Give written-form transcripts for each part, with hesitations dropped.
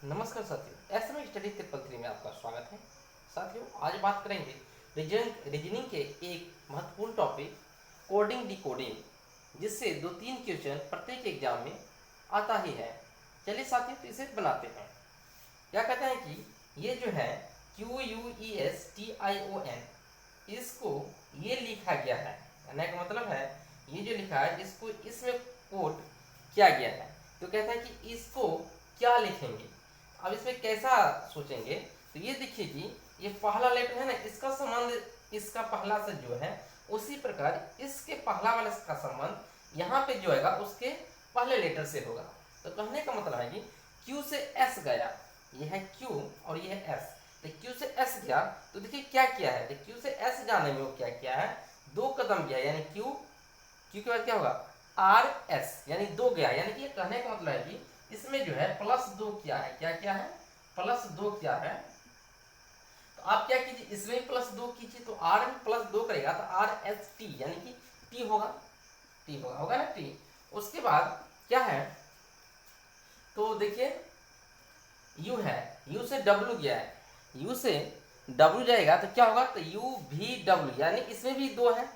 नमस्कार साथियों, SM study triple three में आपका स्वागत है। साथियों, आज बात करेंगे रीजनिंग के एक महत्वपूर्ण टॉपिक कोडिंग डिकोडिंग, जिससे 2-3 क्वेश्चन प्रत्येक एग्जाम में आता ही है। चलिए साथियों, तो इसे बनाते हैं। क्या कहते हैं कि ये जो है QUESTION, इसको ये लिखा गया है, कहने का मतलब है ये जो लिखा है इसको इसमें कोड किया गया है। तो कहता है कि इसको क्या लिखेंगे। अब इसमें कैसा सोचेंगे, तो ये देखिए कि ये पहला लेटर है ना, इसका संबंध इसका पहला से जो है उसी प्रकार इसके पहला वाले का संबंध यहाँ पे जो है उसके पहले लेटर से होगा। तो कहने का मतलब है कि Q से S गया, ये है Q और ये है S। तो Q से S गया तो देखिए क्या किया है, तो Q से S जाने में वो क्या किया है, 2 कदम गया, यानी Q के बाद क्या होगा RS, यानी 2 गया। यानी कि कहने का मतलब है कि इसमें जो है +2 किया है। क्या किया है, +2 किया है। तो आप क्या कीजिए, इसमें +2 कीजिए, तो R में +2 करेगा तो RST, यानी कि T होगा, होगा ना T। उसके बाद क्या है, तो देखिए U है, U से W गया है, U से W जाएगा तो क्या होगा, तो UVW, यानी इसमें भी 2 है,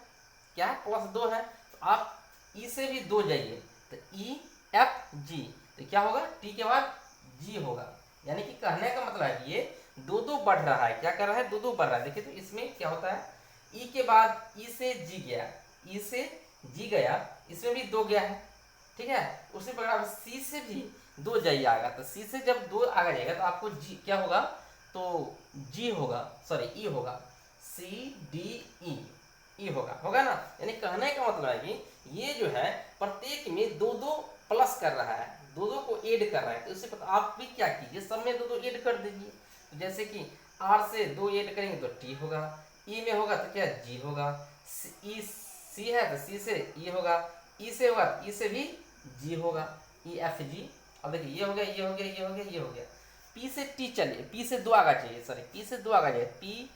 क्या है +2 है। तो आप E से भी 2 जाइए तो EFG, तो क्या होगा, T के बाद G होगा। यानी कि कहने का मतलब है कि ये 2-2 बढ़ रहा है। क्या कर रहा है, 2-2 बढ़ रहा है। देखिए तो इसमें क्या होता है, E के बाद E से G गया, E से G गया, इसमें भी 2 गया है, ठीक है। उसी प्रकार C से भी 2 जाइए आएगा, तो C से जब 2 आगे जाएगा तो आपको G क्या होगा, तो G होगा, सॉरी E होगा, CDE होगा ना। यानी कहने का मतलब है कि ये जो है प्रत्येक में 2-2 प्लस कर रहा है, 2-2 को ऐड कर रहा है। तो इससे पता आप भी क्या कीजिए, सब में 2-2 ऐड कर दीजिए। तो जैसे कि R से 2 ऐड करेंगे तो T होगा, E में होगा तो क्या G होगा, C है तो C से E होगा, E से होगा तो E से भी G होगा, EFG। अब देखिए ये हो गया, ये हो गया, ये हो गया, ये हो गया। P से T, चलिए P से 2 आगा चाहिए, सॉरी P से 2 आगा चाहिए,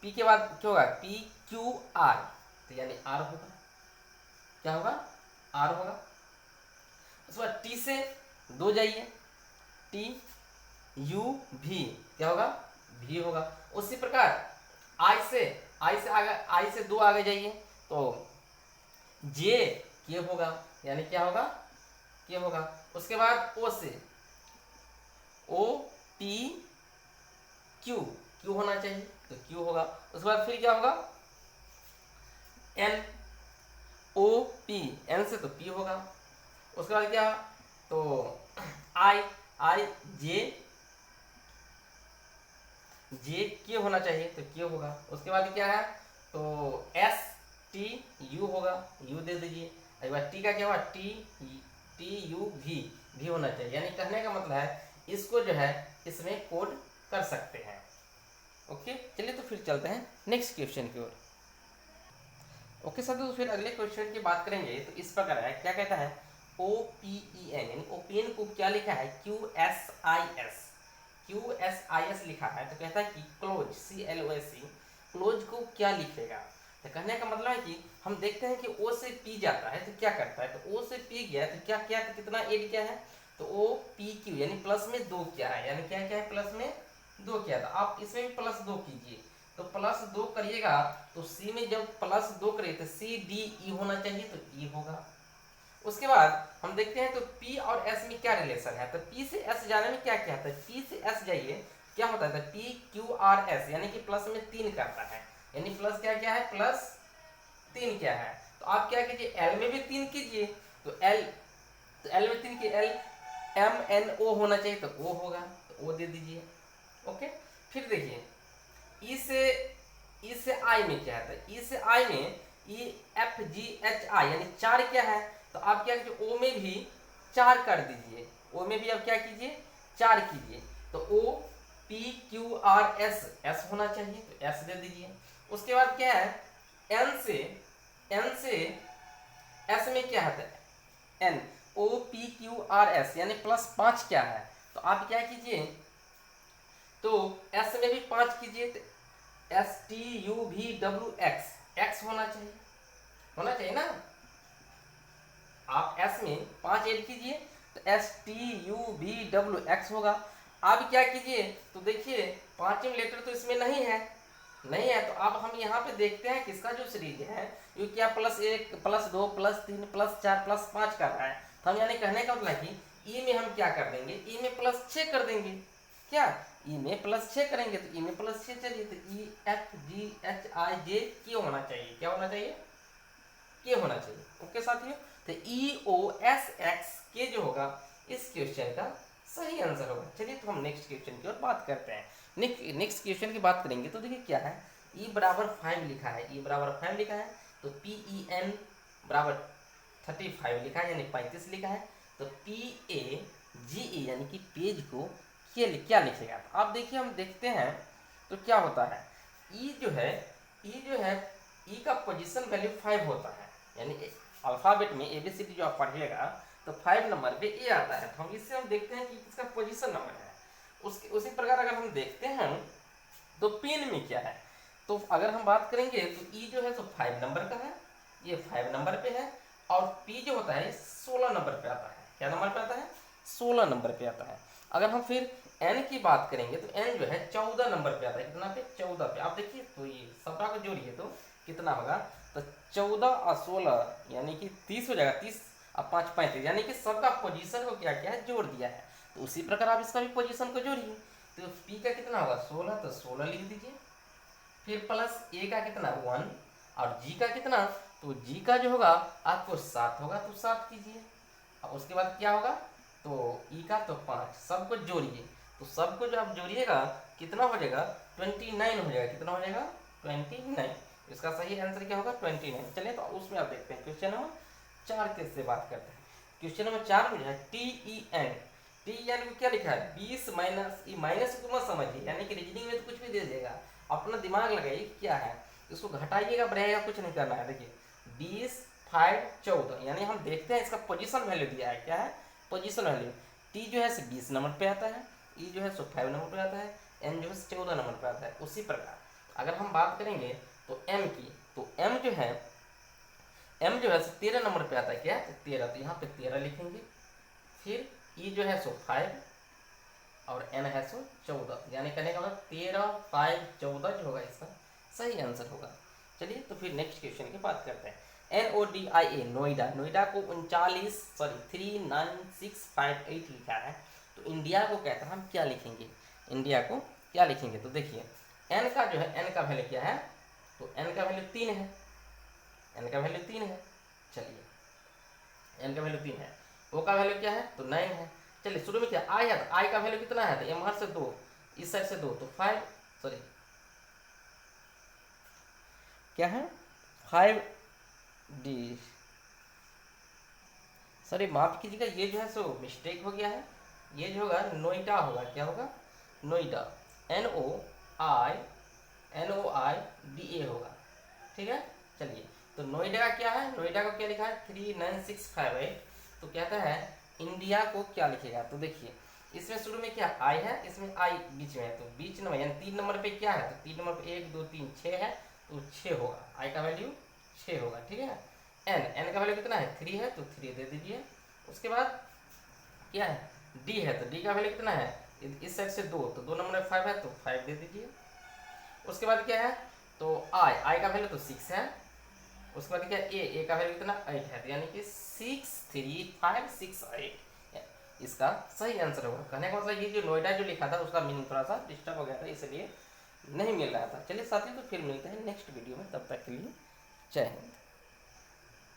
P के बाद क्या होगा, PQR, तो यानी R होगा, क्या होगा, R होगा। उसके बाद T से 2 जाइए, TUV, क्या होगा, V होगा। उसी प्रकार I से I से 2 आगे जाइए तो JK होगा, यानी क्या होगा, K होगा। उसके बाद O से OPQ, Q होना चाहिए तो Q होगा। उसके बाद फिर क्या होगा, NOP, N से तो P होगा। उसके बाद क्या, तो JK होना चाहिए तो K होगा। उसके बाद क्या है, तो STU होगा, U दे दीजिए। एक बार T का क्या होगा, TUV, भी होना चाहिए। यानी कहने का मतलब है इसको जो है इसमें कोड कर सकते हैं। ओके, चलिए तो फिर चलते हैं नेक्स्ट क्वेश्चन की ओर। ओके सर, तो फिर अगले क्वेश्चन की बात करेंगे। तो इस प्रकार है, क्या कहता है, OPEN, यानी ओपीएन को क्या लिखा है, QSIS लिखा है। तो कहता है कि क्लोज, CLOSE, क्लोज को क्या लिखेगा। तो कहने का मतलब है कि हम देखते हैं कि O से P जाता है तो क्या करता है, तो O से P गया तो क्या क्या, तो कितना ऐड किया है, तो OPQ, यानी प्लस में 2 किया है। यानी क्या क्या है, प्लस में 2 किया था। आप इसमें भी +2 कीजिए, तो +2 करिएगा तो C में जब +2 करिए तो CDE होना चाहिए तो E होगा। उसके बाद हम देखते हैं तो P और S में क्या रिलेशन है, तो P से S जाने में क्या क्या है, P से S जाइए क्या होता है, तो PQRS, यानी कि प्लस में 3 करता है। यानी प्लस क्या क्या है, +3 क्या है। तो आप क्या कीजिए, L में भी 3 कीजिए, तो L में 3 की LMNO होना चाहिए तो O होगा, तो O दे दीजिए। ओके, फिर देखिए ई से आई में क्या है, तो ई से आई में EFGHI, यानी 4 क्या है, तो आप क्या कीजिए, ओ में भी 4 कर दीजिए, ओ में भी आप क्या कीजिए, 4 कीजिए, तो OPQRS, S होना चाहिए तो S दे दीजिए। उसके बाद क्या है, N से S में क्या है, NOPQRS, यानी +5 क्या है, तो आप क्या कीजिए, तो S में भी 5 कीजिए, तो STUVWX, X होना चाहिए ना। आप S में 5 ऐड कीजिए तो STUVW x होगा। अब क्या कीजिए, तो देखिए पांचवें लेटर तो इसमें नहीं है, नहीं है, तो अब हम यहाँ पे देखते हैं किसका जो सीरीज है, ये क्या +1 +2 +3 +4 +5 कर रहा है। तो हम यानी कहने का मतलब कि ई में हम क्या कर देंगे, ई में +6 कर देंगे। क्या ई में +6 करेंगे, तो ई में +6 चलिए, तो EFGHIJK होना चाहिए, क्या होना चाहिए, के होना चाहिए। ओके साथियों, तो EOSXK जो होगा इस क्वेश्चन का सही आंसर होगा। चलिए तो हम नेक्स्ट क्वेश्चन की ओर बात करते हैं। नेक्स्ट क्वेश्चन की बात करेंगे तो देखिए क्या है, E बराबर 5 लिखा है, E बराबर 5 लिखा है, तो PEN बराबर 35 लिखा है, यानी 35 लिखा है, तो PAGE यानी कि पेज को क्या लिखेगा। तो आप देखिए, हम देखते हैं तो क्या होता है, E जो है E का पोजीशन वैल्यू 5 होता है, यानी अल्फ़ाबेट में ABCD जो आप पढ़िएगा तो 5 नंबर पे ए आता है। तो हम इससे हम देखते हैं कि इसका पोजीशन नंबर है। उसी प्रकार अगर हम देखते हैं तो पेन में क्या है, तो अगर हम बात करेंगे तो ई जो है तो 5 नंबर का है, ये 5 नंबर पे है, और पी जो होता है 16 नंबर पे आता है। क्या नंबर पे आता है, 16 नंबर पे आता है। अगर हम फिर एन की बात करेंगे तो एन जो है 14 नंबर पे आता है, कितना पे, 14 पे। आप देखिए तो ये सबका को जोड़िए तो कितना होगा, तो 14 और 16 यानी कि 30 हो जाएगा, 30 और 5 35, यानी कि सबका पोजीशन को क्या किया है, जोड़ दिया है। तो उसी प्रकार आप इसका भी पोजीशन को जोड़िए, तो पी का कितना होगा 16, तो 16 लिख दीजिए, फिर प्लस ए का कितना 1, और जी का कितना, तो जी का जो होगा आपको 7 होगा, तो 7 कीजिए, और उसके बाद क्या होगा, तो ई का तो 5, सबको जोड़िए, तो सबको जो आप जोड़िएगा कितना हो जाएगा, 29 हो जाएगा। कितना हो जाएगा, 29। इसका सही आंसर क्या होगा, 29। चलिए तो उसमें आप देखते हैं क्वेश्चन नंबर 4 कैसे बात करते हैं। क्वेश्चन नंबर 4 में जो है TEN को क्या लिखा है, 20 माइनस, ई माइनस को मत समझिए, यानी कि रीजनिंग में तो कुछ भी दे देगा, अपना दिमाग लगाइए क्या है, इसको घटाइएगा बढ़ाइएगा कुछ नहीं करना है। देखिए 20 5 14, यानी हम देखते हैं इसका पोजीशन वैल्यू दिया है, क्या है, पोजीशन वैल्यू। टी जो है 20 नंबर पे आता है, ई जो है 5 नंबर पे आता है, एन जो है 14 नंबर पे आता है। उसी प्रकार अगर हम बात करेंगे तो एम की, तो एम जो है 13 नंबर पे आता है, क्या, तो 13, तो यहाँ पे 13 लिखेंगे, फिर ई जो है 5 और एन है 14, यानी कहने का मतलब 13 5 14 जो होगा इसका सही आंसर होगा। चलिए तो फिर नेक्स्ट क्वेश्चन की बात करते हैं। NODIA नोएडा को 3958 लिखा है, तो इंडिया को कहता है हम क्या लिखेंगे, इंडिया को क्या लिखेंगे, तो देखिए एन का जो है, एन का वैल्यू क्या है, तो एन का वैल्यू 3 है, एन का वैल्यू 3 है। चलिए एन का वैल्यू 3 है, ओ का वैल्यू क्या है, तो 9 है। चलिए शुरू में क्या आई है, तो आई का वैल्यू कितना है, तो एम से 2, इस साइड से 2, तो 5, सॉरी क्या है 5D, सॉरी माफ कीजिएगा, ये जो है सो मिस्टेक हो गया है, ये जो होगा नोएडा होगा, क्या होगा, नोएडा, NOIDA होगा, ठीक है। चलिए तो नोएडा का क्या है, नोएडा को क्या लिखा है 39658, तो कहता है इंडिया को क्या लिखेगा, तो देखिए इसमें शुरू में क्या आई है, इसमें आई बीच में है, तो बीच नंबर यानी 3 नंबर पे क्या है, तो 3 नंबर पे 1 2 3 6 है, तो 6 होगा, आई का वैल्यू 6 होगा, ठीक है। एन का वैल्यू कितना है 3 है, तो 3 दे दीजिए। उसके बाद क्या है डी है, तो डी का वैल्यू कितना है, इस साइड से 2, तो 2 नंबर 5 है, तो 5 दे दीजिए। उसके बाद क्या है, तो आई का वैल्यू तो 6 है। उसके बाद क्या ए का वैल्यू कितना 8 है, तो यानी कि 63568 इसका सही आंसर होगा। कहने का मतलब ये जो नोएडा जो लिखा था उसका मीनिंग थोड़ा सा डिस्टर्ब हो गया था, इसलिए नहीं मिल रहा था। चलिए साथियों तो फिर मिलते हैं नेक्स्ट वीडियो में, तब तक के लिए जय हिंद।